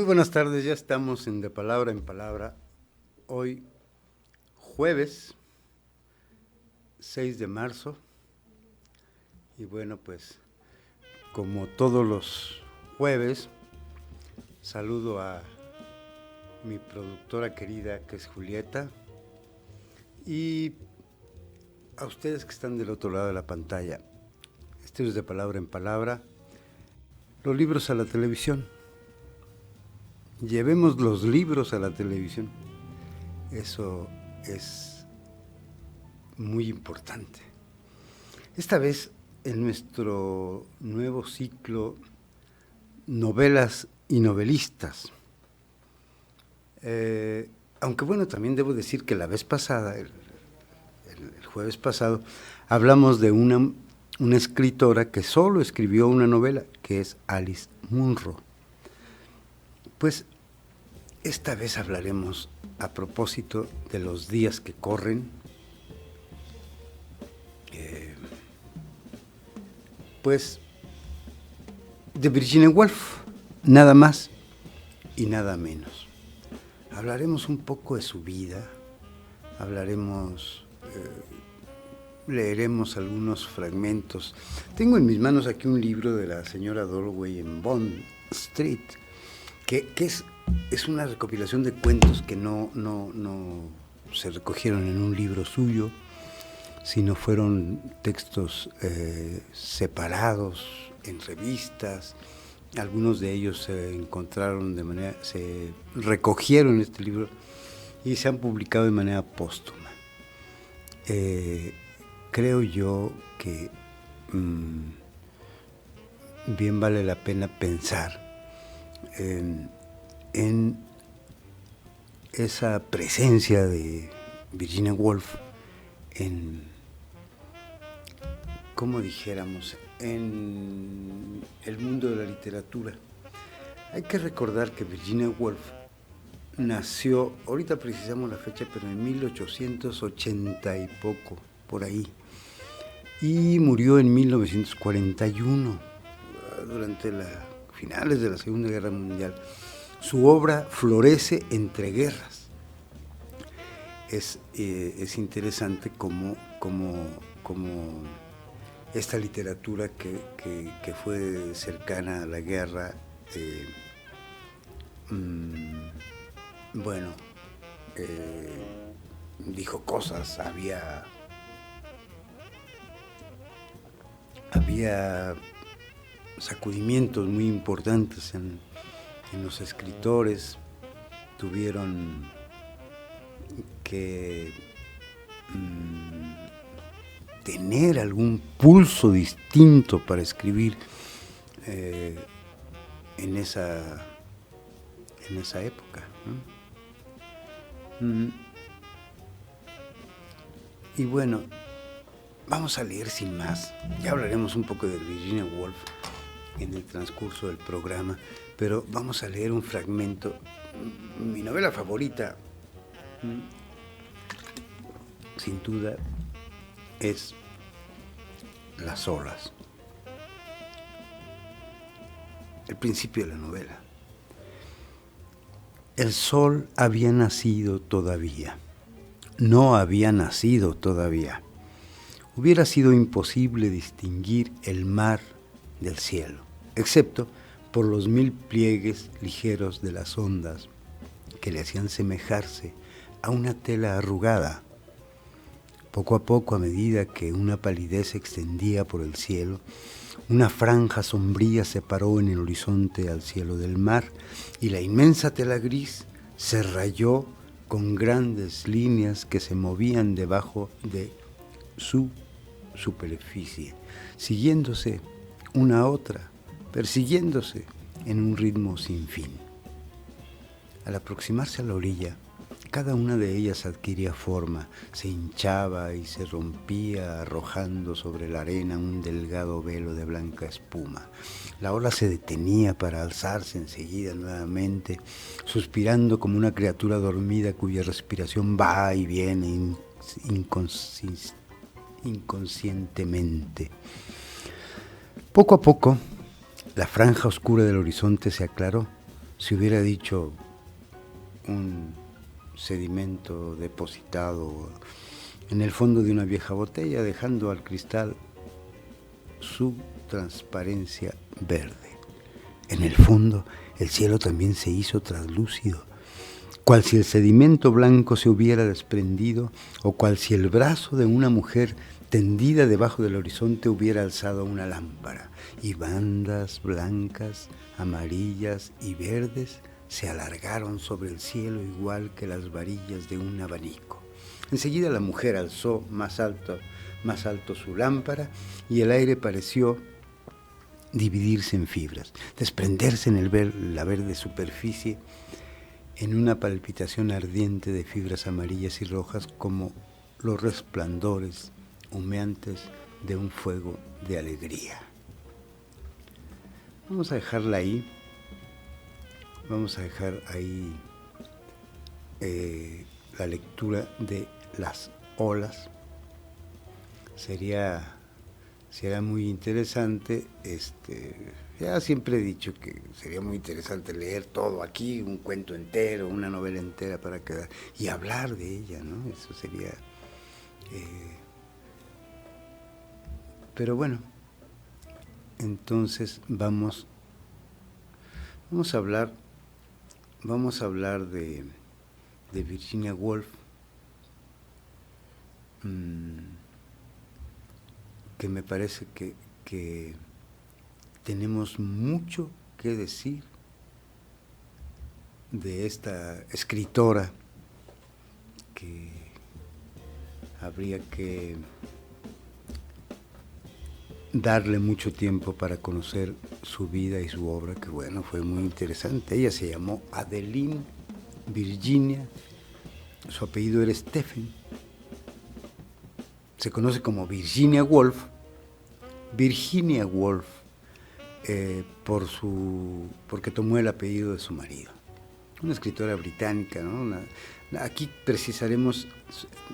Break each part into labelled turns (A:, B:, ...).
A: buenas tardes, ya estamos en De Palabra en Palabra. Hoy, jueves 6 de marzo. Y bueno, pues, como todos los jueves, saludo a mi productora querida, que es Julieta, y a ustedes que están del otro lado de la pantalla. Esto es De Palabra en Palabra. Los libros a la televisión. Llevemos los libros a la televisión. Eso es muy importante. Esta vez, en nuestro nuevo ciclo Novelas y Novelistas. Aunque bueno, también debo decir que la vez pasada, el jueves pasado, hablamos de una escritora que solo escribió una novela, que es Alice Munro. Pues esta vez hablaremos a propósito de los días que corren, pues de Virginia Woolf, nada más y nada menos. Hablaremos un poco de su vida, leeremos algunos fragmentos. Tengo en mis manos aquí un libro de la señora Dalloway en Bond Street, que es una recopilación de cuentos que no se recogieron en un libro suyo, sino fueron textos separados en revistas. Algunos de ellos se recogieron en este libro y se han publicado de manera póstuma. Creo yo que bien vale la pena pensar en esa presencia de Virginia Woolf en, como dijéramos, en el mundo de la literatura. Hay que recordar que Virginia Woolf nació, ahorita precisamos la fecha, pero en 1880 y poco, por ahí, y murió en 1941, durante finales de la Segunda Guerra Mundial. Su obra florece entre guerras. Es interesante cómo esta literatura que fue cercana a la guerra, dijo cosas, había sacudimientos muy importantes en los escritores. Tuvieron que tener algún pulso distinto para escribir en esa época, ¿no? Y bueno, vamos a leer sin más. Ya hablaremos un poco de Virginia Woolf en el transcurso del programa, pero vamos a leer un fragmento. Mi novela favorita, sin duda, es Las olas. El principio de la novela. El sol había nacido todavía. No había nacido todavía. Hubiera sido imposible distinguir el mar del cielo, excepto por los 1000 pliegues ligeros de las ondas que le hacían semejarse a una tela arrugada. Poco a poco, a medida que una palidez se extendía por el cielo, una franja sombría se paró en el horizonte al cielo del mar y la inmensa tela gris se rayó con grandes líneas que se movían debajo de su superficie, siguiéndose una a otra, persiguiéndose en un ritmo sin fin. Al aproximarse a la orilla, cada una de ellas adquiría forma, se hinchaba y se rompía, arrojando sobre la arena un delgado velo de blanca espuma. La ola se detenía para alzarse enseguida nuevamente, suspirando como una criatura dormida cuya respiración va y viene inconscientemente. Poco a poco, la franja oscura del horizonte se aclaró, se hubiera dicho un sedimento depositado en el fondo de una vieja botella, dejando al cristal su transparencia verde. En el fondo, el cielo también se hizo translúcido, cual si el sedimento blanco se hubiera desprendido, o cual si el brazo de una mujer tendida debajo del horizonte hubiera alzado una lámpara, y bandas blancas, amarillas y verdes se alargaron sobre el cielo igual que las varillas de un abanico. Enseguida la mujer alzó más alto su lámpara, y el aire pareció dividirse en fibras, desprenderse en la verde superficie en una palpitación ardiente de fibras amarillas y rojas, como los resplandores humeantes de un fuego de alegría. Vamos a dejarla ahí. Vamos a dejar ahí la lectura de las olas. Será muy interesante. Ya siempre he dicho que sería muy interesante leer todo aquí, un cuento entero, una novela entera para quedar y hablar de ella, ¿no? Eso sería. Pero bueno, entonces vamos a hablar de Virginia Woolf, que me parece que tenemos mucho que decir de esta escritora, que habría que darle mucho tiempo para conocer su vida y su obra, que bueno, fue muy interesante. Ella se llamó Adeline Virginia, su apellido era Stephen, se conoce como Virginia Woolf, porque tomó el apellido de su marido. Una escritora británica, ¿no? Aquí precisaremos,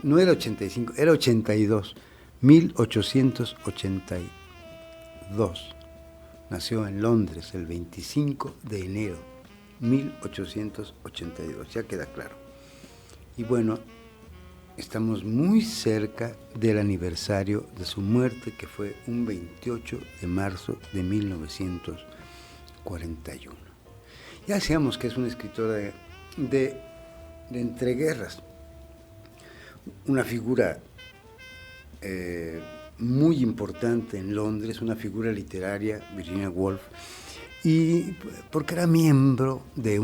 A: no era 85, era 82, 1882. Nació en Londres el 25 de enero, 1882, ya queda claro. Y bueno, estamos muy cerca del aniversario de su muerte, que fue un 28 de marzo de 1941. Ya decíamos que es una escritora de entreguerras, una figura muy importante en Londres, una figura literaria, Virginia Woolf, y porque era miembro de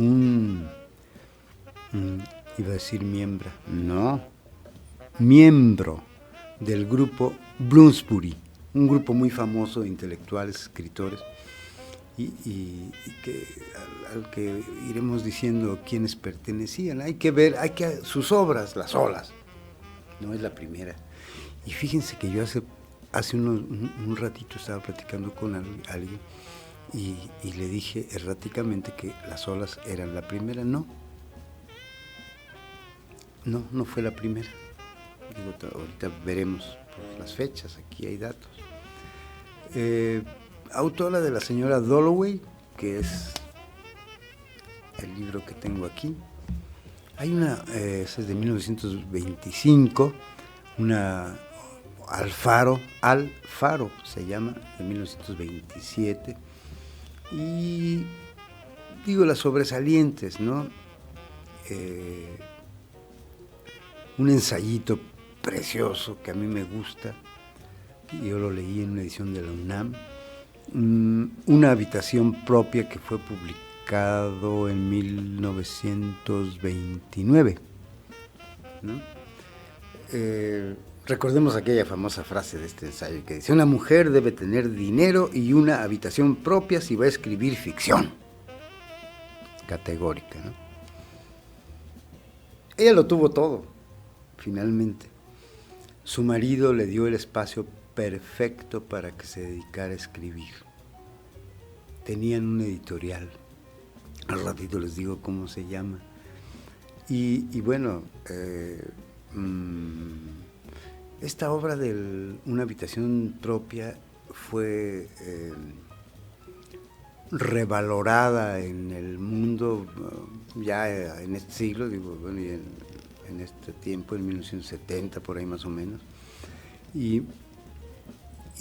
A: miembro del grupo Bloomsbury, un grupo muy famoso de intelectuales, escritores, y que, al que iremos diciendo quiénes pertenecían. Hay que ver, sus obras, Las olas, no es la primera. Y fíjense que yo hace un ratito estaba platicando con alguien y le dije erráticamente que Las olas eran la primera. No fue la primera. Digo, ahorita veremos por las fechas, aquí hay datos. Autora de La señora Dalloway, que es el libro que tengo aquí. Hay esa es de 1925, una Alfaro se llama, de 1927, y digo las sobresalientes, ¿no? Un ensayito precioso que a mí me gusta, yo lo leí en una edición de la UNAM, Una habitación propia, que fue publicado en 1929, ¿no? Recordemos aquella famosa frase de este ensayo que dice: una mujer debe tener dinero y una habitación propia si va a escribir ficción. Categórica, ¿no? Ella lo tuvo todo, finalmente. Su marido le dio el espacio perfecto para que se dedicara a escribir. Tenían un editorial, al ratito les digo cómo se llama. Y bueno, esta obra de Una habitación propia fue revalorada en el mundo ya en este siglo, digo, bueno, y en este tiempo, en 1970, por ahí más o menos. Y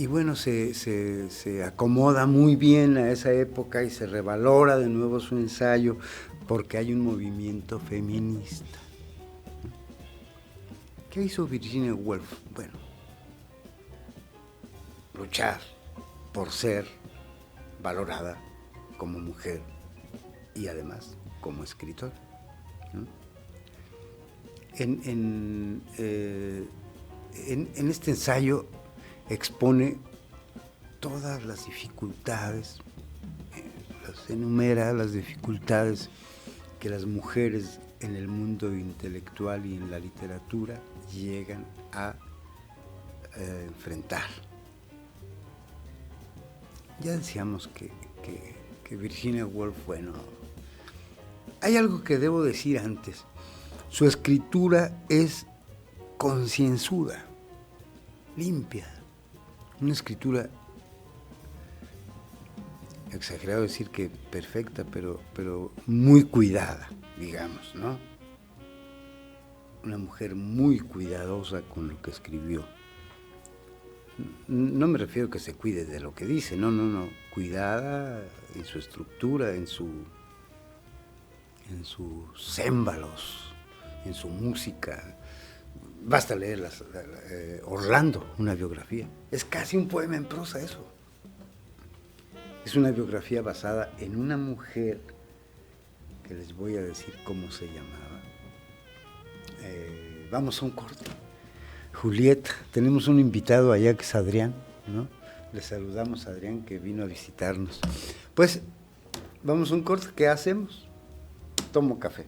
A: bueno, se acomoda muy bien a esa época y se revalora de nuevo su ensayo porque hay un movimiento feminista. ¿Qué hizo Virginia Woolf? Bueno, luchar por ser valorada como mujer y además como escritora, ¿no? En este ensayo expone todas las dificultades, las enumera las dificultades que las mujeres en el mundo intelectual y en la literatura llegan a enfrentar. Ya decíamos que Virginia Woolf, bueno, hay algo que debo decir antes. Su escritura es concienzuda, limpia, una escritura, exagerado decir que perfecta, pero muy cuidada, digamos, ¿no? Una mujer muy cuidadosa con lo que escribió. No me refiero a que se cuide de lo que dice, no, cuidada en su estructura, en sus cémbalos, en su música. Basta leer Orlando, una biografía. Es casi un poema en prosa eso. Es una biografía basada en una mujer que les voy a decir cómo se llamaba. Vamos a un corte. Julieta, tenemos un invitado allá que es Adrián, ¿no? Le saludamos a Adrián que vino a visitarnos. Pues, vamos a un corte, ¿qué hacemos? Tomo café.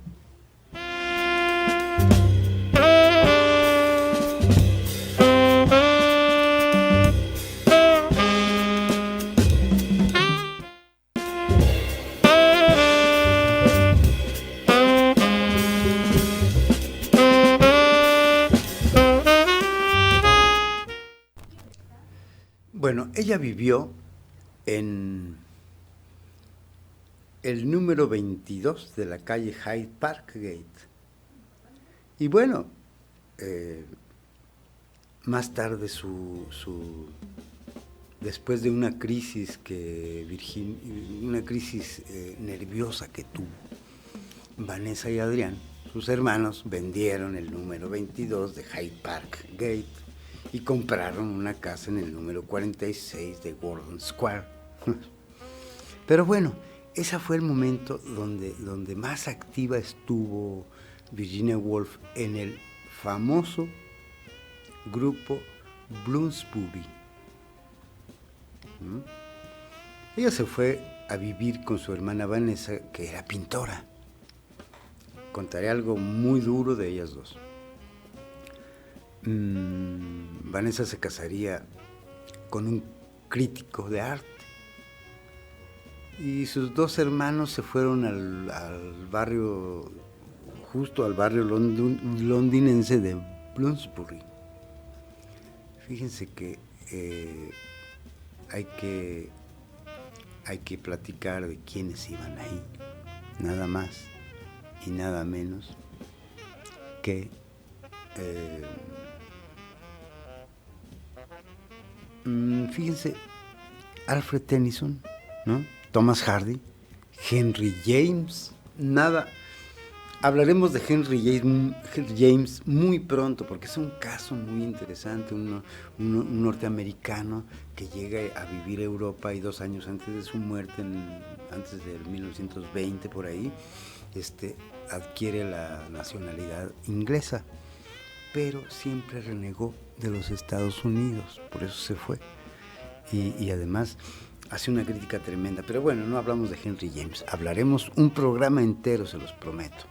A: Bueno, ella vivió en el número 22 de la calle Hyde Park Gate. Y bueno, más tarde después de una crisis nerviosa que tuvo Vanessa y Adrián, sus hermanos vendieron el número 22 de Hyde Park Gate y compraron una casa en el número 46 de Gordon Square. Pero bueno, ese fue el momento donde más activa estuvo Virginia Woolf en el famoso grupo Bloomsbury. Ella se fue a vivir con su hermana Vanessa, que era pintora. Contaré algo muy duro de ellas dos. Vanessa se casaría con un crítico de arte y sus dos hermanos se fueron al barrio, justo al barrio londinense de Bloomsbury. Fíjense que hay que platicar de quiénes iban ahí, nada más y nada menos que fíjense, Alfred Tennyson, ¿no? Thomas Hardy, Henry James, hablaremos de Henry James muy pronto porque es un caso muy interesante, un norteamericano que llega a vivir a Europa y 2 años antes de su muerte, antes del 1920 por ahí, adquiere la nacionalidad inglesa, pero siempre renegó de los Estados Unidos, por eso se fue. Y además hace una crítica tremenda. Pero bueno, no hablamos de Henry James, hablaremos un programa entero, se los prometo.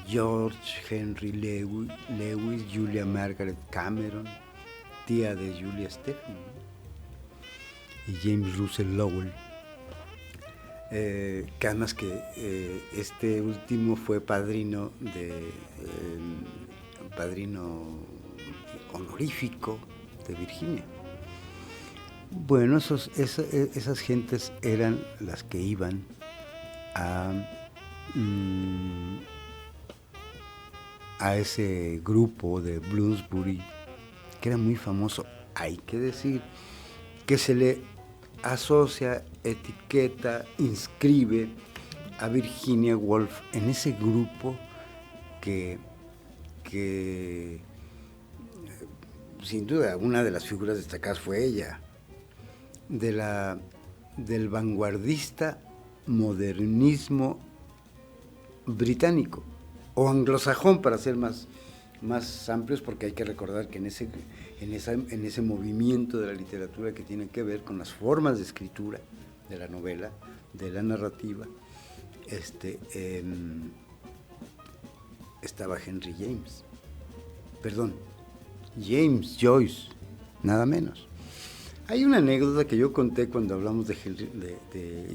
A: George Henry Lewis, Julia Margaret Cameron, tía de Julia Stephen, y James Russell Lowell. Que además que este último fue padrino honorífico de Virginia. Bueno, esas gentes eran las que iban a, mm, a ese grupo de Bloomsbury, que era muy famoso. Hay que decir que se le asocia, etiqueta, inscribe a Virginia Woolf en ese grupo que sin duda una de las figuras destacadas fue ella, del vanguardista modernismo británico, o anglosajón para ser más amplios, porque hay que recordar que en ese movimiento de la literatura que tiene que ver con las formas de escritura de la novela, de la narrativa, estaba James Joyce, nada menos. Hay una anécdota que yo conté cuando hablamos de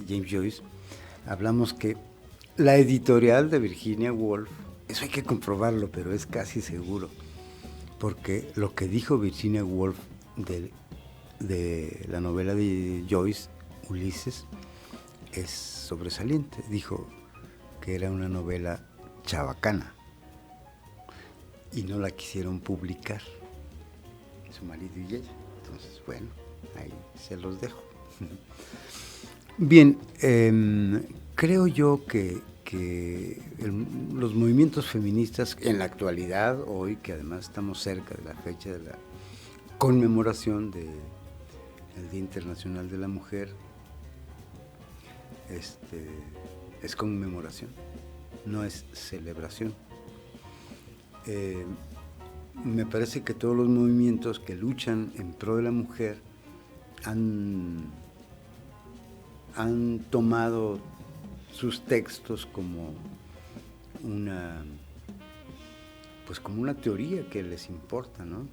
A: James Joyce. Hablamos que la editorial de Virginia Woolf, eso hay que comprobarlo, pero es casi seguro, porque lo que dijo Virginia Woolf de la novela de Joyce, Ulises, es sobresaliente. Dijo que era una novela chabacana y no la quisieron publicar, su marido y ella. Entonces, bueno, ahí se los dejo. Bien, creo yo que los movimientos feministas en la actualidad, hoy que además estamos cerca de la fecha de la conmemoración del Día Internacional de la Mujer, es conmemoración, no es celebración. Me parece que todos los movimientos que luchan en pro de la mujer han tomado sus textos como una teoría que les importa, ¿no?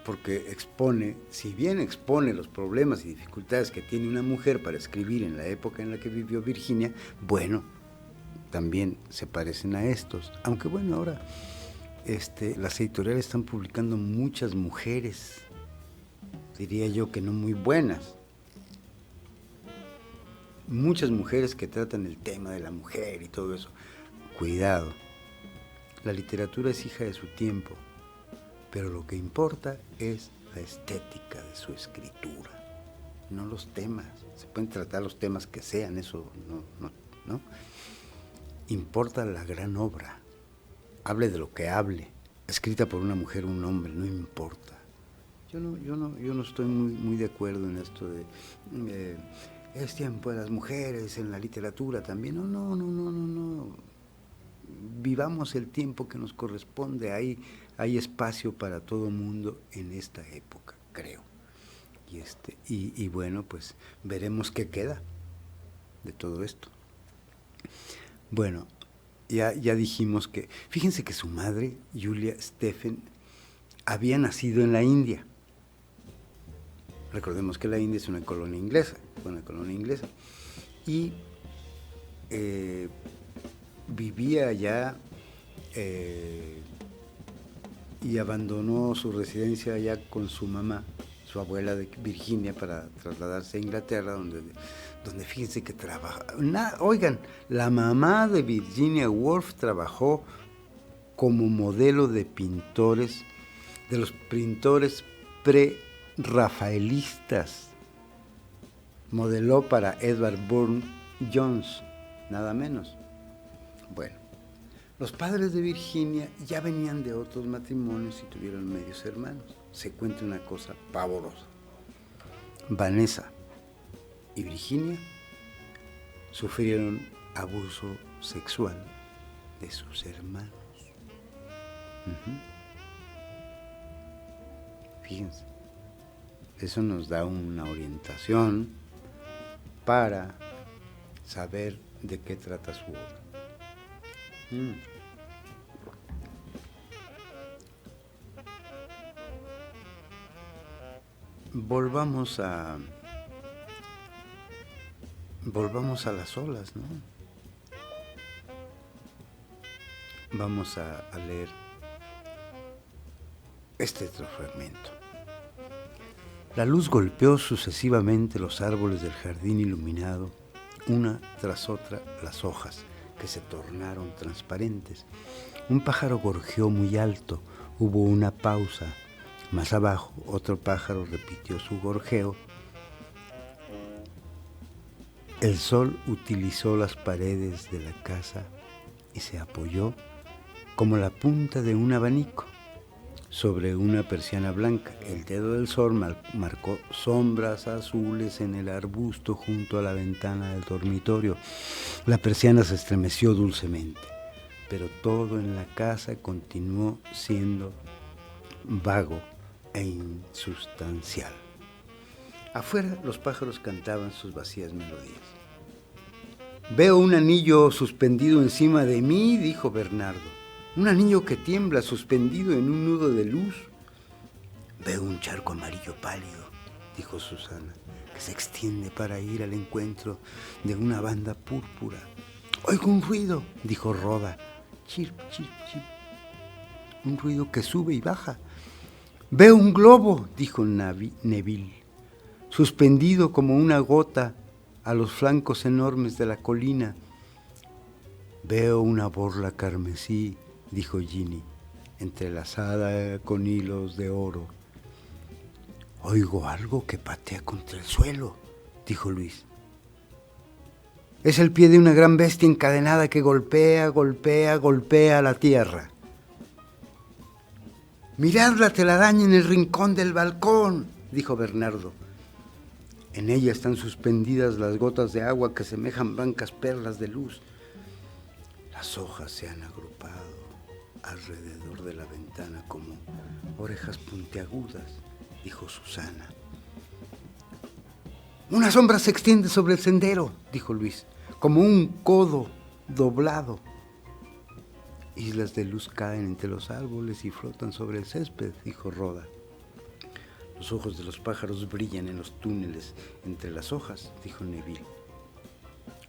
A: Porque si bien expone los problemas y dificultades que tiene una mujer para escribir en la época en la que vivió Virginia, bueno, también se parecen a estos, aunque bueno, ahora las editoriales están publicando muchas mujeres, diría yo que no muy buenas, muchas mujeres que tratan el tema de la mujer y todo eso. Cuidado, la literatura es hija de su tiempo, pero lo que importa es la estética de su escritura, no los temas. Se pueden tratar los temas que sean, eso no. Importa la gran obra, hable de lo que hable, escrita por una mujer o un hombre, no importa. Yo no estoy muy de acuerdo en esto de es tiempo de las mujeres en la literatura también. No. Vivamos el tiempo que nos corresponde. Hay espacio para todo mundo en esta época, creo. Y bueno, pues veremos qué queda de todo esto. Bueno, ya dijimos que, fíjense que su madre, Julia Stephen, había nacido en la India. Recordemos que la India es una colonia inglesa, y vivía allá y abandonó su residencia allá con su mamá, su abuela de Virginia, para trasladarse a Inglaterra, donde fíjense que trabaja. Oigan, la mamá de Virginia Woolf trabajó como modelo de pintores, de los pintores pre-rafaelistas. Modeló para Edward Burne-Jones, nada menos. Bueno, los padres de Virginia ya venían de otros matrimonios y tuvieron medios hermanos. Se cuenta una cosa pavorosa. Vanessa y Virginia sufrieron abuso sexual de sus hermanos. Fíjense, eso nos da una orientación para saber de qué trata su obra. Volvamos a las olas, ¿no? Vamos a leer este otro fragmento. La luz golpeó sucesivamente los árboles del jardín iluminado, una tras otra las hojas, que se tornaron transparentes. Un pájaro gorjeó muy alto, hubo una pausa. Más abajo, otro pájaro repitió su gorjeo. El sol utilizó las paredes de la casa y se apoyó como la punta de un abanico sobre una persiana blanca. El dedo del sol marcó sombras azules en el arbusto junto a la ventana del dormitorio. La persiana se estremeció dulcemente, pero todo en la casa continuó siendo vago e insustancial. Afuera los pájaros cantaban sus vacías melodías. Veo un anillo suspendido encima de mí, dijo Bernardo. Un anillo que tiembla suspendido en un nudo de luz. Veo un charco amarillo pálido, dijo Susana, que se extiende para ir al encuentro de una banda púrpura. Oigo un ruido, dijo Roda. Chirp, chirp, chirp. Un ruido que sube y baja. Veo un globo, dijo Neville, suspendido como una gota a los flancos enormes de la colina. Veo una borla carmesí, dijo Ginny, entrelazada con hilos de oro. Oigo algo que patea contra el suelo, dijo Luis. Es el pie de una gran bestia encadenada que golpea, golpea, golpea la tierra. Mirad la telaraña en el rincón del balcón, dijo Bernardo. En ella están suspendidas las gotas de agua que semejan blancas perlas de luz. Las hojas se han agrupado alrededor de la ventana como orejas puntiagudas, dijo Susana. Una sombra se extiende sobre el sendero, dijo Luis, como un codo doblado. Islas de luz caen entre los árboles y flotan sobre el césped, dijo Roda. Los ojos de los pájaros brillan en los túneles entre las hojas, dijo Neville.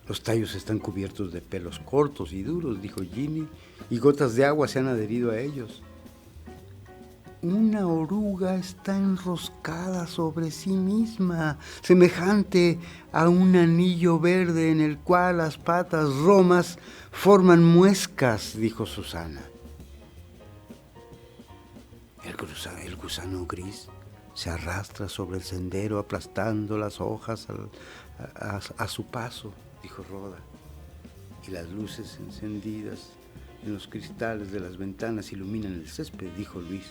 A: Los tallos están cubiertos de pelos cortos y duros, dijo Ginny, y gotas de agua se han adherido a ellos. Una oruga está enroscada sobre sí misma, semejante a un anillo verde en el cual las patas romas forman muescas, dijo Susana. El gusano gris se arrastra sobre el sendero aplastando las hojas a su paso, dijo Roda. Y las luces encendidas en los cristales de las ventanas iluminan el césped, dijo Luis.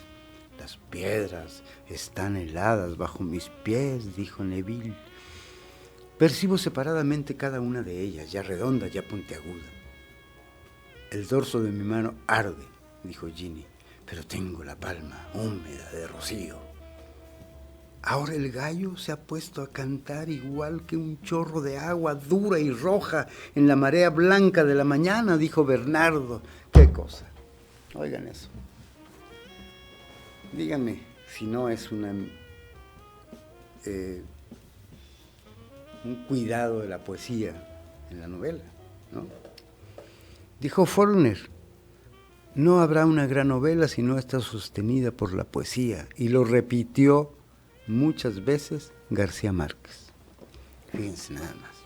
A: Las piedras están heladas bajo mis pies, dijo Neville. Percibo separadamente cada una de ellas, ya redonda, ya puntiaguda. El dorso de mi mano arde, dijo Ginny, pero tengo la palma húmeda de rocío. Ahora el gallo se ha puesto a cantar igual que un chorro de agua dura y roja en la marea blanca de la mañana, dijo Bernardo. ¡Qué cosa! Oigan eso. Díganme si no es un cuidado de la poesía en la novela, ¿no? Dijo Faulkner, no habrá una gran novela si no está sostenida por la poesía, y lo repitió muchas veces García Márquez. Fíjense nada más.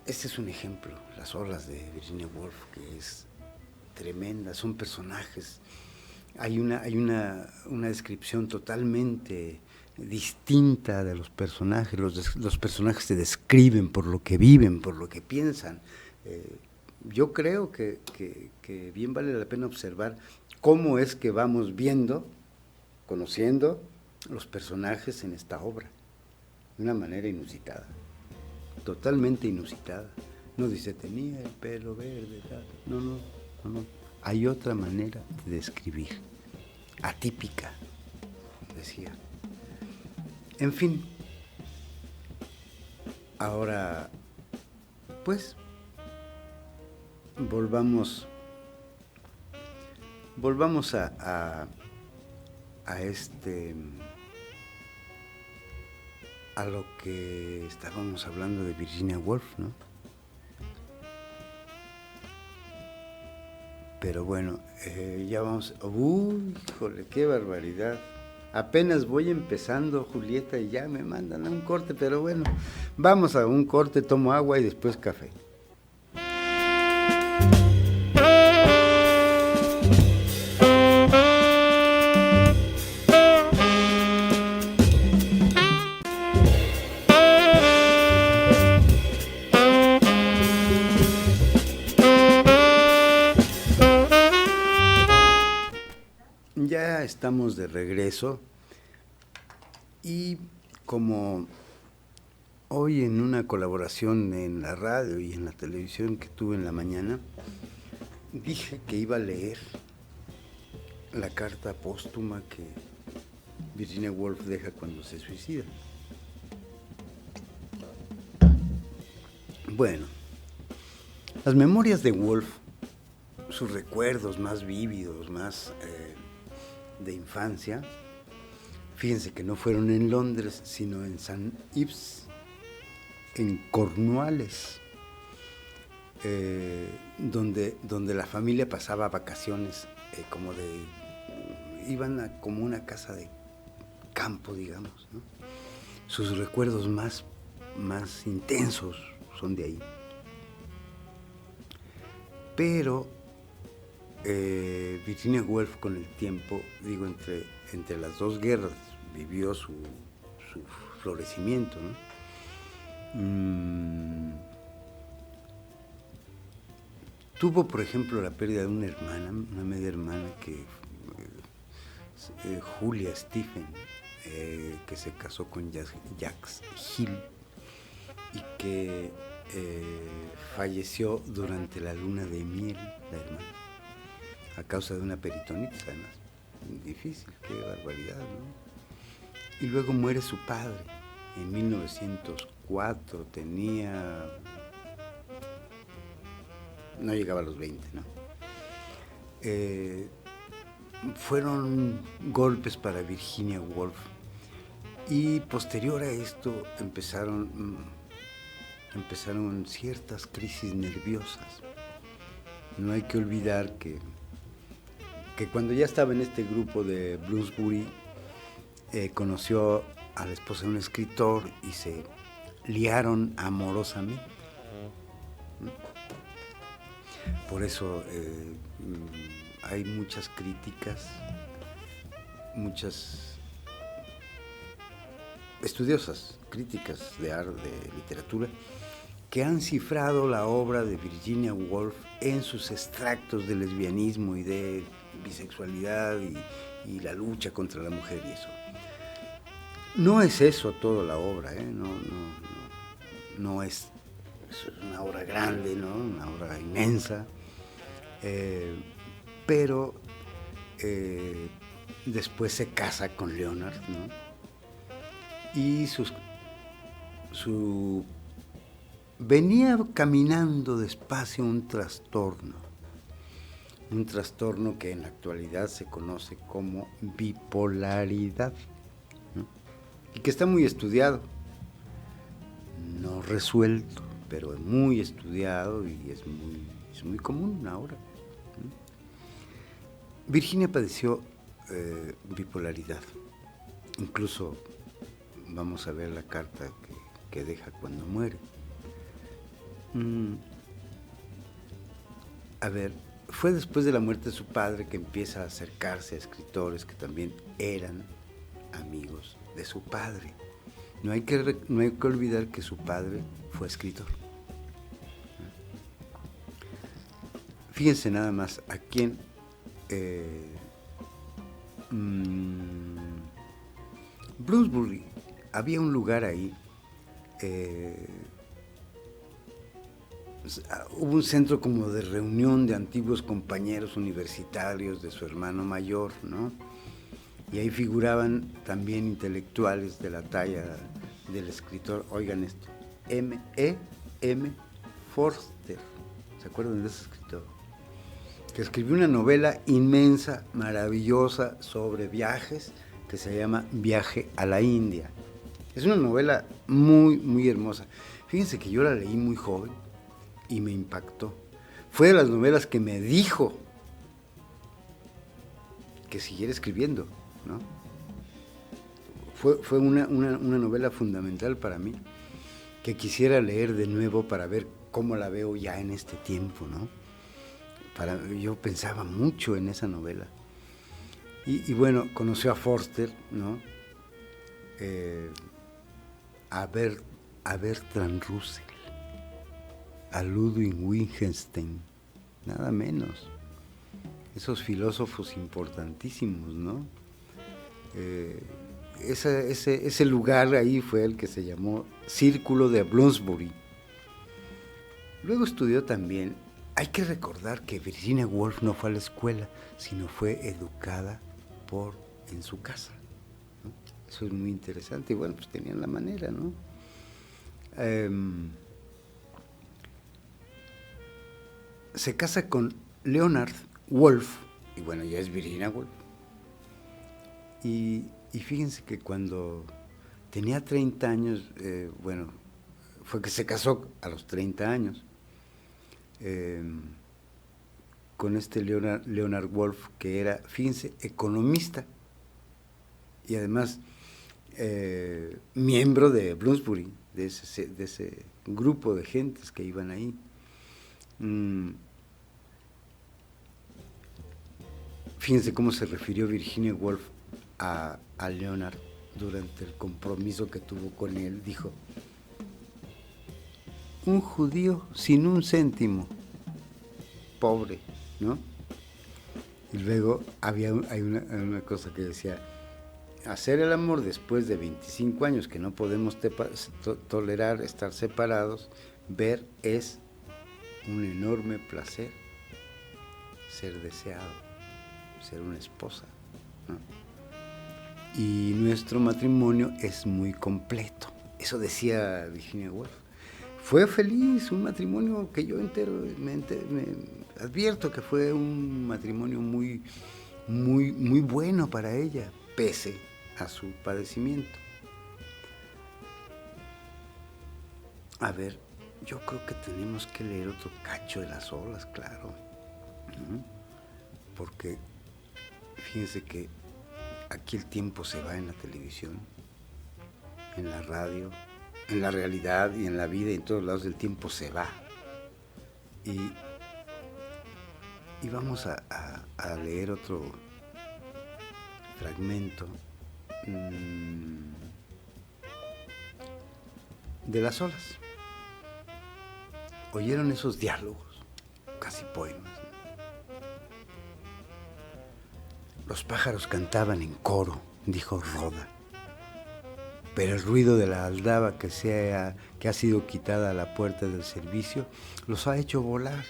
A: Este es un ejemplo, Las olas de Virginia Woolf, que es tremenda, son personajes. Hay una descripción totalmente distinta de los personajes. Los personajes se describen por lo que viven, por lo que piensan. Yo creo que bien vale la pena observar cómo es que vamos viendo, conociendo los personajes en esta obra, de una manera inusitada, totalmente inusitada. No dice, tenía el pelo verde, tal. No. Hay otra manera de describir, atípica, decía. En fin, ahora, pues, volvamos a lo que estábamos hablando de Virginia Woolf, ¿no? Pero bueno, ya vamos. Uy, híjole, qué barbaridad. Apenas voy empezando, Julieta, y ya me mandan a un corte, pero bueno, vamos a un corte, tomo agua y después café. Ya estamos de regreso y como hoy en una colaboración en la radio y en la televisión que tuve en la mañana, dije que iba a leer la carta póstuma que Virginia Woolf deja cuando se suicida. Bueno, las memorias de Woolf, sus recuerdos más vívidos, más de infancia, fíjense que no fueron en Londres, sino en St. Ives, en Cornualles, donde la familia pasaba vacaciones, iban a como una casa de campo, digamos, ¿no? Sus recuerdos más intensos son de ahí. Pero Virginia Woolf con el tiempo, digo, entre las dos guerras, vivió su florecimiento, ¿no? Tuvo, por ejemplo, la pérdida de una hermana, una media hermana que Julia Stephen, que se casó con Jacques Hill y que falleció durante la luna de miel, la hermana, a causa de una peritonitis, además. Difícil, qué barbaridad, ¿no? Y luego muere su padre en 1904, no llegaba a los 20, ¿no? Fueron golpes para Virginia Woolf y posterior a esto empezaron ciertas crisis nerviosas. No hay que olvidar que cuando ya estaba en este grupo de Bloomsbury, conoció a la esposa de un escritor y se liaron amorosamente. Por eso hay muchas críticas, muchas estudiosas críticas de arte, de literatura, que han cifrado la obra de Virginia Woolf en sus extractos de lesbianismo y de bisexualidad y la lucha contra la mujer y eso. No es eso toda la obra, no es una obra grande, ¿no? Una obra inmensa, pero después se casa con Leonard, ¿no? Y venía caminando despacio un trastorno que en la actualidad se conoce como bipolaridad, ¿no? Y que está muy estudiado, no resuelto, pero muy estudiado y es muy común ahora, ¿no? Virginia padeció bipolaridad, incluso vamos a ver la carta que deja cuando muere. A ver, fue después de la muerte de su padre que empieza a acercarse a escritores que también eran amigos de su padre. No hay que olvidar que su padre fue escritor. Fíjense nada más a quién Bloomsbury, había un lugar ahí, hubo un centro como de reunión de antiguos compañeros universitarios de su hermano mayor, ¿no? Y ahí figuraban también intelectuales de la talla del escritor, oigan esto, M. Forster, ¿se acuerdan de ese escritor? Que escribió una novela inmensa, maravillosa, sobre viajes, que se llama Viaje a la India. Es una novela muy hermosa. Fíjense que yo la leí muy joven y me impactó. Fue de las novelas que me dijo que siguiera escribiendo, ¿no? fue una novela fundamental para mí, que quisiera leer de nuevo para ver cómo la veo ya en este tiempo, ¿no? Yo pensaba mucho en esa novela. Y bueno, conoció a Forster, ¿no? A Bertrand Russell, a Ludwig Wittgenstein, nada menos. Esos filósofos importantísimos, ¿no? Ese lugar ahí fue el que se llamó Círculo de Bloomsbury. Luego estudió también. Hay que recordar que Virginia Woolf no fue a la escuela, sino fue educada en su casa, ¿no? Eso es muy interesante. Y bueno, pues tenían la manera, ¿no? Se casa con Leonard Woolf, y bueno, ya es Virginia Woolf. Y fíjense que cuando tenía 30 años, bueno, fue que se casó a los 30 años con este Leonard Woolf, que era, fíjense, economista y además miembro de Bloomsbury, de ese grupo de gentes que iban ahí. Fíjense cómo se refirió Virginia Woolf a Leonard durante el compromiso que tuvo con él. Dijo: un judío sin un céntimo, pobre, ¿no? Y luego hay una cosa que decía: hacer el amor después de 25 años que no podemos tolerar estar separados, ver es un enorme placer, ser deseado, ser una esposa, ¿no? Y nuestro matrimonio es muy completo. Eso decía Virginia Woolf. Fue feliz, un matrimonio que yo me advierto que fue un matrimonio muy, muy, muy bueno para ella, pese a su padecimiento. A ver, yo creo que tenemos que leer otro cacho de Las olas, claro, ¿no? Porque fíjense que aquí el tiempo se va en la televisión, en la radio, en la realidad y en la vida, y en todos lados el tiempo se va. Y vamos a leer otro fragmento de Las olas. ¿Oyeron esos diálogos? Casi poemas. Los pájaros cantaban en coro, dijo Roda, pero el ruido de la aldaba que ha sido quitada a la puerta del servicio los ha hecho volar,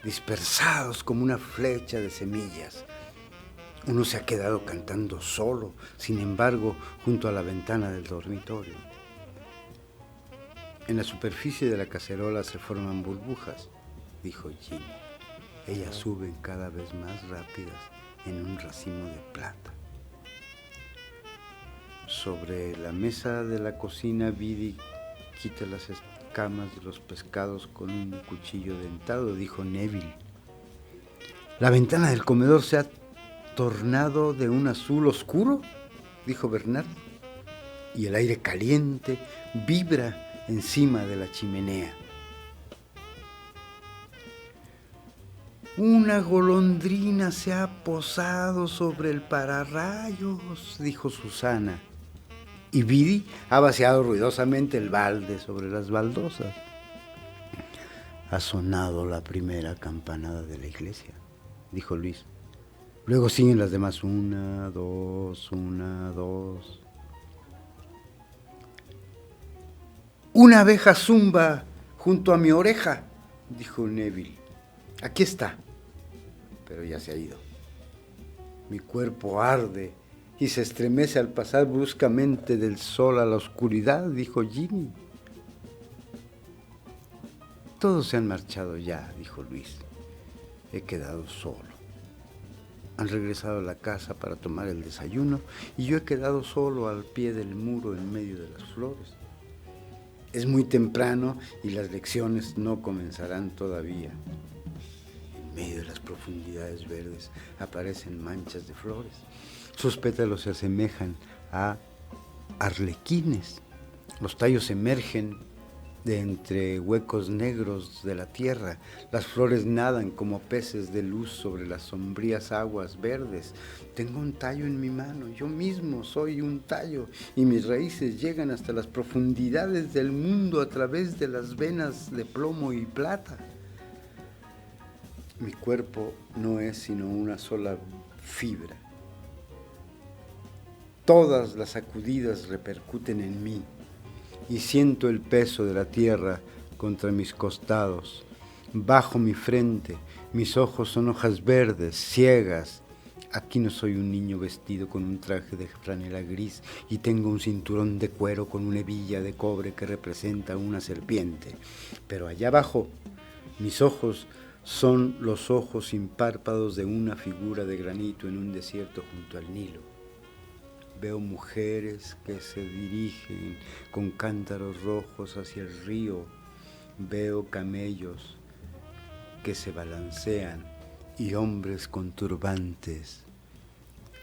A: dispersados como una flecha de semillas. Uno se ha quedado cantando solo, sin embargo, junto a la ventana del dormitorio. En la superficie de la cacerola se forman burbujas, dijo Ginny. Ellas suben cada vez más rápidas en un racimo de plata. Sobre la mesa de la cocina, Biddy quita las escamas de los pescados con un cuchillo dentado, dijo Neville. La ventana del comedor se ha tornado de un azul oscuro, dijo Bernard, y el aire caliente vibra encima de la chimenea. Una golondrina se ha posado sobre el pararrayos, dijo Susana, y Biddy ha vaciado ruidosamente el balde sobre las baldosas. Ha sonado la primera campanada de la iglesia, dijo Luis. Luego siguen las demás, 1, 2, 1, 2. Una abeja zumba junto a mi oreja, dijo Neville. Aquí está, pero ya se ha ido. Mi cuerpo arde y se estremece al pasar bruscamente del sol a la oscuridad, dijo Ginny. Todos se han marchado ya, dijo Luis. He quedado solo. Han regresado a la casa para tomar el desayuno y yo he quedado solo al pie del muro en medio de las flores. Es muy temprano y las lecciones no comenzarán todavía. En medio de las profundidades verdes aparecen manchas de flores. Sus pétalos se asemejan a arlequines. Los tallos emergen de entre huecos negros de la tierra. Las flores nadan como peces de luz sobre las sombrías aguas verdes. Tengo un tallo en mi mano, yo mismo soy un tallo, y mis raíces llegan hasta las profundidades del mundo a través de las venas de plomo y plata. Mi cuerpo no es sino una sola fibra. Todas las sacudidas repercuten en mí, y siento el peso de la tierra contra mis costados. Bajo mi frente, mis ojos son hojas verdes, ciegas. Aquí no soy un niño vestido con un traje de franela gris y tengo un cinturón de cuero con una hebilla de cobre que representa una serpiente. Pero allá abajo, mis ojos son los ojos sin párpados de una figura de granito en un desierto junto al Nilo. Veo mujeres que se dirigen con cántaros rojos hacia el río. Veo camellos que se balancean y hombres con turbantes.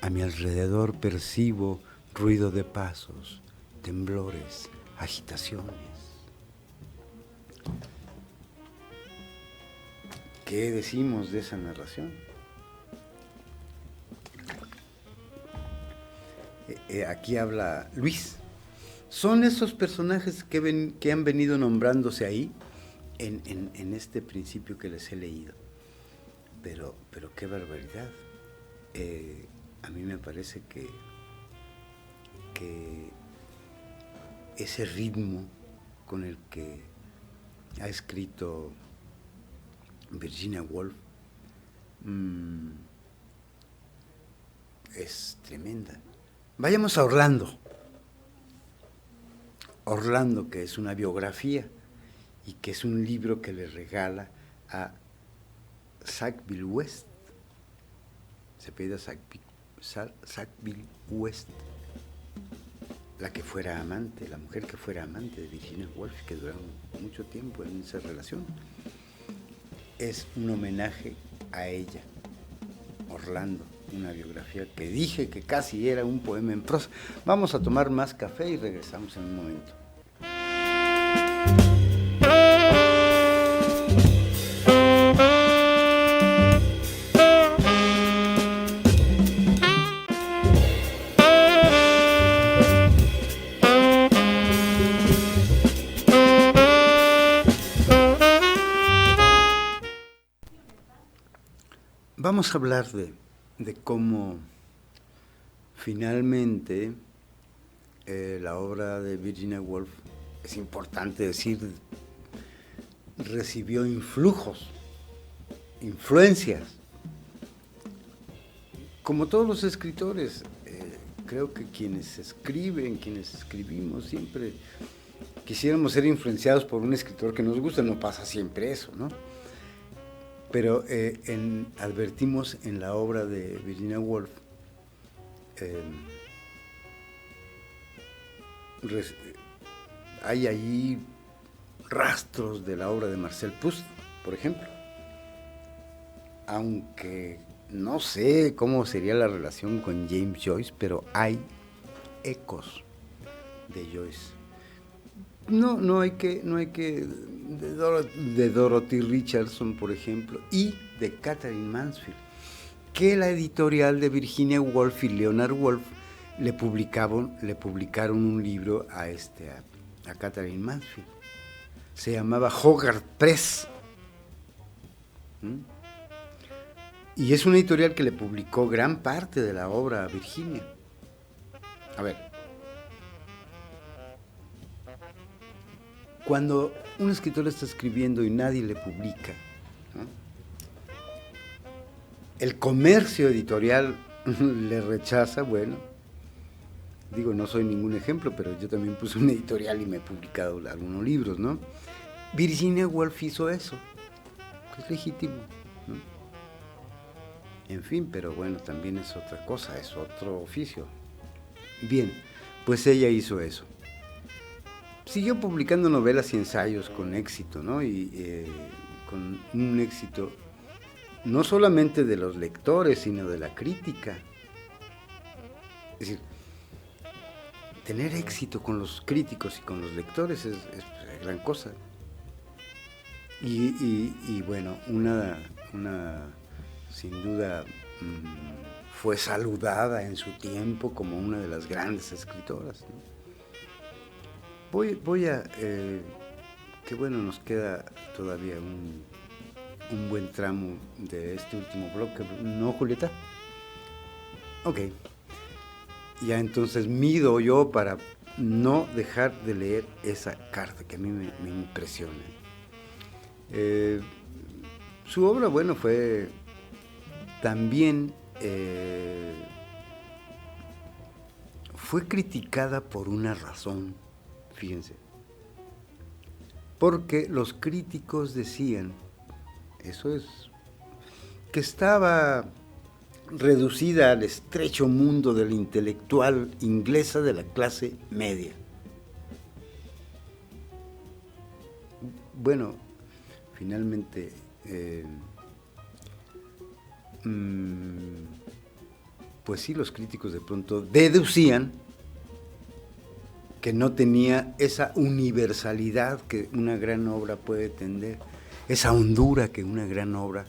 A: A mi alrededor percibo ruido de pasos, temblores, agitaciones. ¿Qué decimos de esa narración? Aquí habla Luis. Son esos personajes que han venido nombrándose ahí en este principio que les he leído. Pero qué barbaridad. A mí me parece que ese ritmo con el que ha escrito Virginia Woolf es tremenda. Vayamos a Orlando. Orlando, que es una biografía y que es un libro que le regala a Sackville West. Se apellida Sackville West, la que fuera amante, la mujer que fuera amante de Virginia Woolf, que duraron mucho tiempo en esa relación. Es un homenaje a ella, Orlando, una biografía que dije que casi era un poema en prosa. Vamos a tomar más café y regresamos en un momento. Vamos a hablar de cómo finalmente la obra de Virginia Woolf, es importante decir, recibió influencias. Como todos los escritores, creo que quienes escribimos, siempre quisiéramos ser influenciados por un escritor que nos gusta. No pasa siempre eso, ¿no? Pero advertimos en la obra de Virginia Woolf hay allí rastros de la obra de Marcel Proust, por ejemplo. Aunque no sé cómo sería la relación con James Joyce, pero hay ecos de Joyce. No hay que de Dorothy Richardson, por ejemplo, y de Katherine Mansfield, que la editorial de Virginia Woolf y Leonard Woolf le publicaron un libro a Katherine Mansfield. Se llamaba Hogarth Press. Y es una editorial que le publicó gran parte de la obra a Virginia. A ver, cuando un escritor está escribiendo y nadie le publica, ¿no?, el comercio editorial le rechaza. Bueno, digo, no soy ningún ejemplo, pero yo también puse una editorial y me he publicado algunos libros, ¿no? Virginia Woolf hizo eso, que es legítimo, ¿no? En fin, pero bueno, también es otra cosa, es otro oficio. Bien, pues ella hizo eso. Siguió publicando novelas y ensayos con éxito, ¿no? Y con un éxito no solamente de los lectores, sino de la crítica. Es decir, tener éxito con los críticos y con los lectores es gran cosa. Y bueno, una sin duda fue saludada en su tiempo como una de las grandes escritoras, ¿no? Voy a... qué bueno, nos queda todavía un buen tramo de este último bloque, ¿no, Julieta? Ok. Ya entonces mido yo para no dejar de leer esa carta que a mí me impresiona. Su obra, bueno, fue también fue criticada por una razón, fíjense, porque los críticos decían, eso es, que estaba reducida al estrecho mundo del intelectual inglesa de la clase media. Bueno, finalmente pues sí, los críticos de pronto deducían que no tenía esa universalidad que una gran obra puede tener, esa hondura que una gran obra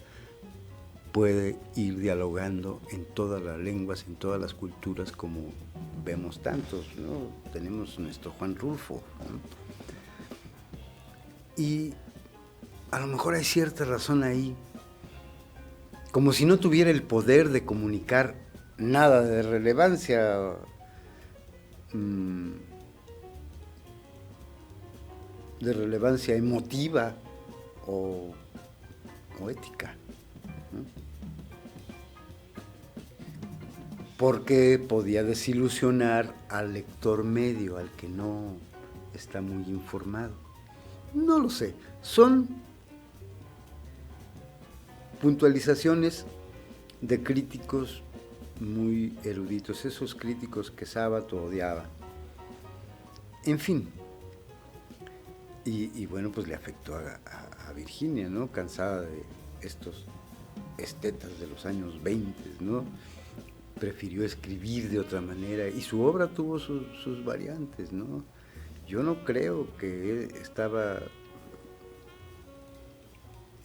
A: puede ir dialogando en todas las lenguas, en todas las culturas, como vemos tantos, ¿no? Tenemos nuestro Juan Rulfo, ¿no? Y a lo mejor hay cierta razón ahí, como si no tuviera el poder de comunicar nada de relevancia, emotiva o ética, ¿no? Porque podía desilusionar al lector medio, al que no está muy informado. No lo sé, son puntualizaciones de críticos muy eruditos, esos críticos que Sábato odiaba. En fin, y bueno, pues le afectó a Virginia, ¿no? Cansada de estos estetas de los años 20, ¿no? Prefirió escribir de otra manera y su obra tuvo sus variantes, ¿no? Yo no creo que estaba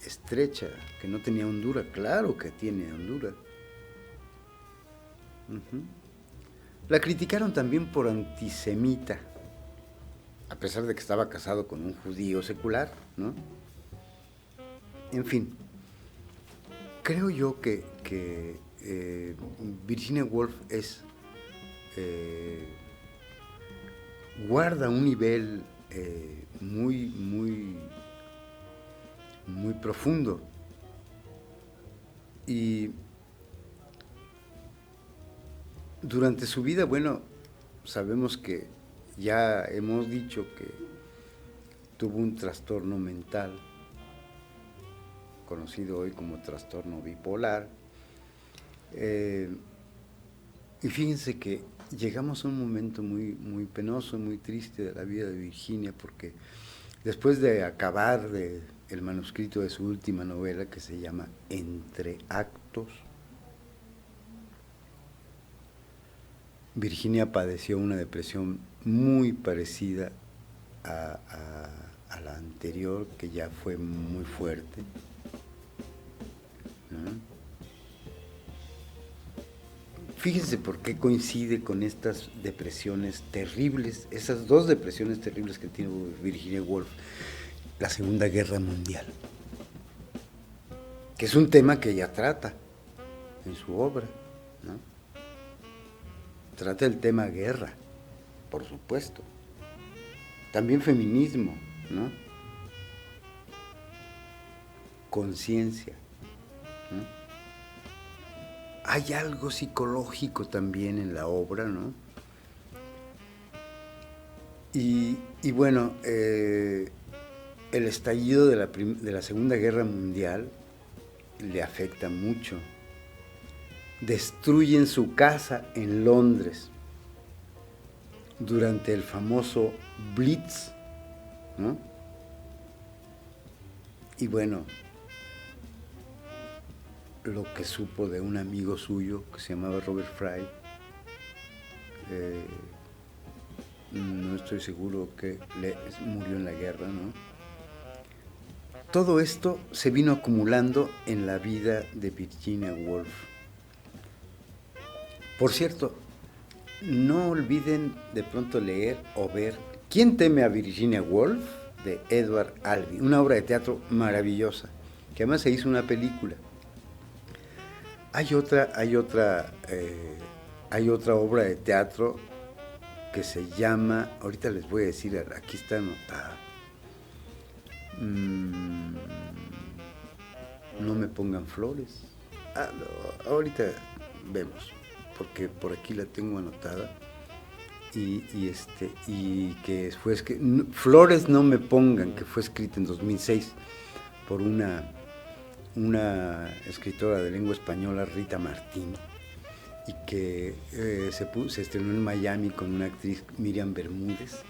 A: estrecha, que no tenía hondura. Claro que tiene hondura. La criticaron también por antisemita, a pesar de que estaba casado con un judío secular, ¿no? En fin, creo yo que Virginia Woolf guarda un nivel muy, muy, muy profundo. Y durante su vida, bueno, sabemos que ya hemos dicho que tuvo un trastorno mental, conocido hoy como trastorno bipolar. Y fíjense que llegamos a un momento muy, muy penoso, muy triste de la vida de Virginia, porque después de acabar el manuscrito de su última novela, que se llama Entre Actos, Virginia padeció una depresión muy parecida a la anterior, que ya fue muy fuerte, ¿no? Fíjense por qué coincide con estas depresiones terribles, esas dos depresiones terribles que tiene Virginia Woolf, la Segunda Guerra Mundial, que es un tema que ella trata en su obra, ¿no? Trata el tema guerra, por supuesto. También feminismo, ¿no? Conciencia, ¿no? Hay algo psicológico también en la obra, ¿no? Y bueno, el estallido de la Segunda Guerra Mundial le afecta mucho. Destruyen su casa en Londres durante el famoso Blitz, ¿no? Y bueno, lo que supo de un amigo suyo que se llamaba Robert Fry, no estoy seguro que murió en la guerra, ¿no? Todo esto se vino acumulando en la vida de Virginia Woolf. Por cierto, no olviden de pronto leer o ver ¿Quién teme a Virginia Woolf? De Edward Albee, una obra de teatro maravillosa, que además se hizo una película. Hay otra obra de teatro que se llama, ahorita les voy a decir, aquí está anotada. No me pongan flores. No, ahorita vemos, porque por aquí la tengo anotada. Y que fue Flores no me pongan, que fue escrita en 2006 por una escritora de lengua española, Rita Martín, y que se estrenó en Miami con una actriz, Miriam Bermúdez,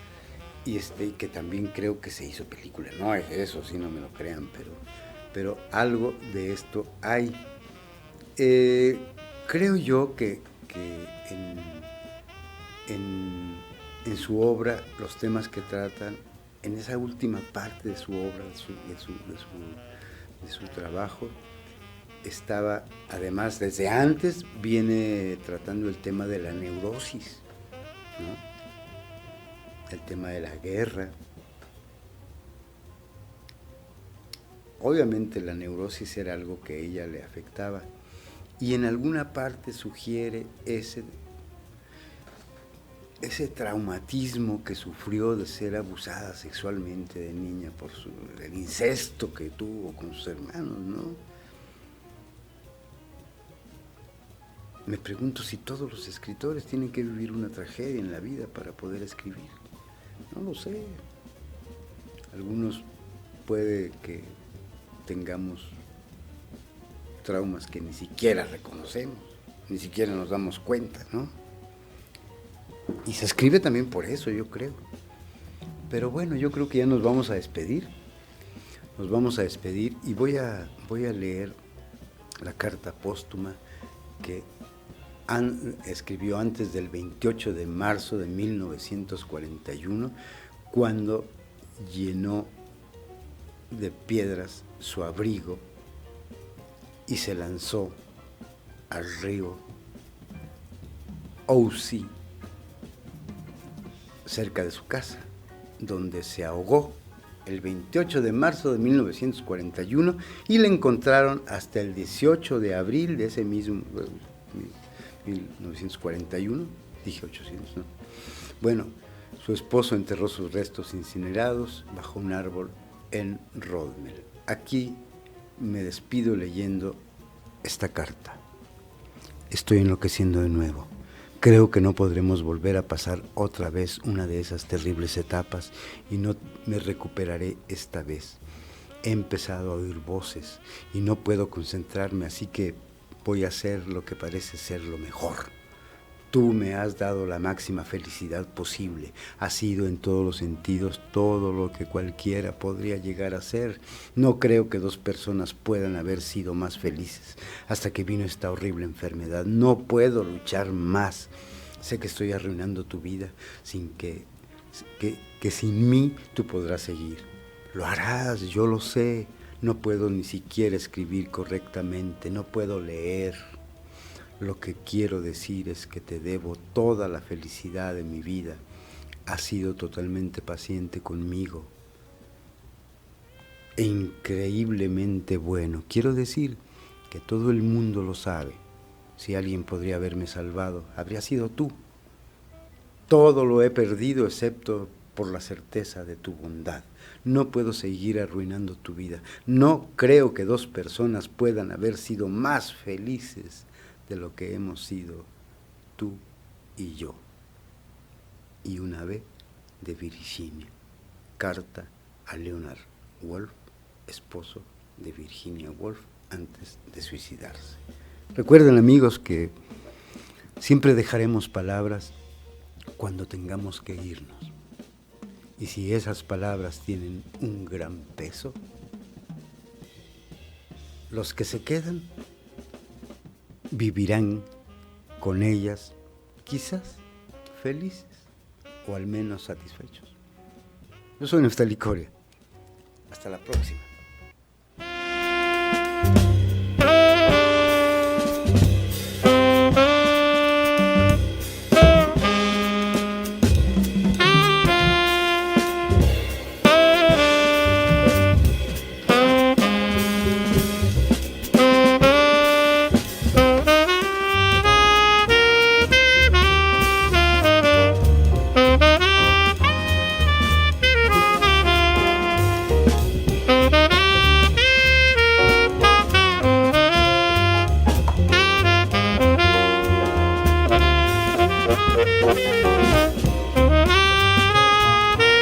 A: y que también creo que se hizo película. No es eso, si no me lo crean, pero algo de esto hay. Creo yo que en su obra, los temas que tratan, en esa última parte de su obra, de su trabajo, estaba, además, desde antes viene tratando el tema de la neurosis, ¿no? El tema de la guerra. Obviamente la neurosis era algo que a ella le afectaba, y en alguna parte sugiere ese traumatismo que sufrió de ser abusada sexualmente de niña por el incesto que tuvo con sus hermanos, ¿no? Me pregunto si todos los escritores tienen que vivir una tragedia en la vida para poder escribir. No lo sé. Algunos puede que tengamos traumas que ni siquiera reconocemos, ni siquiera nos damos cuenta, ¿no? Y se escribe también por eso, yo creo. Pero bueno, yo creo que ya nos vamos a despedir. Nos vamos a despedir y voy a leer la carta póstuma que escribió antes del 28 de marzo de 1941, cuando llenó de piedras su abrigo y se lanzó al río Ouse, cerca de su casa, donde se ahogó el 28 de marzo de 1941 y le encontraron hasta el 18 de abril de ese mismo 1941, dije 800, ¿no? Bueno, su esposo enterró sus restos incinerados bajo un árbol en Rodmel. Aquí me despido leyendo esta carta. Estoy enloqueciendo de nuevo. Creo que no podremos volver a pasar otra vez una de esas terribles etapas y no me recuperaré esta vez. He empezado a oír voces y no puedo concentrarme, así que voy a hacer lo que parece ser lo mejor. Tú me has dado la máxima felicidad posible. Ha sido en todos los sentidos todo lo que cualquiera podría llegar a ser. No creo que dos personas puedan haber sido más felices hasta que vino esta horrible enfermedad. No puedo luchar más. Sé que estoy arruinando tu vida sin que sin mí tú podrás seguir. Lo harás, yo lo sé. No puedo ni siquiera escribir correctamente, no puedo leer. Lo que quiero decir es que te debo toda la felicidad de mi vida. Has sido totalmente paciente conmigo e increíblemente bueno. Quiero decir que todo el mundo lo sabe. Si alguien podría haberme salvado, habría sido tú. Todo lo he perdido excepto por la certeza de tu bondad. No puedo seguir arruinando tu vida. No creo que dos personas puedan haber sido más felices de lo que hemos sido tú y yo. Y una vez de Virginia. Carta a Leonard Woolf, esposo de Virginia Woolf, antes de suicidarse. Recuerden, amigos, que siempre dejaremos palabras cuando tengamos que irnos. Y si esas palabras tienen un gran peso, los que se quedan vivirán con ellas, quizás felices, o al menos satisfechos. Yo soy Neftali Coria. Hasta la próxima.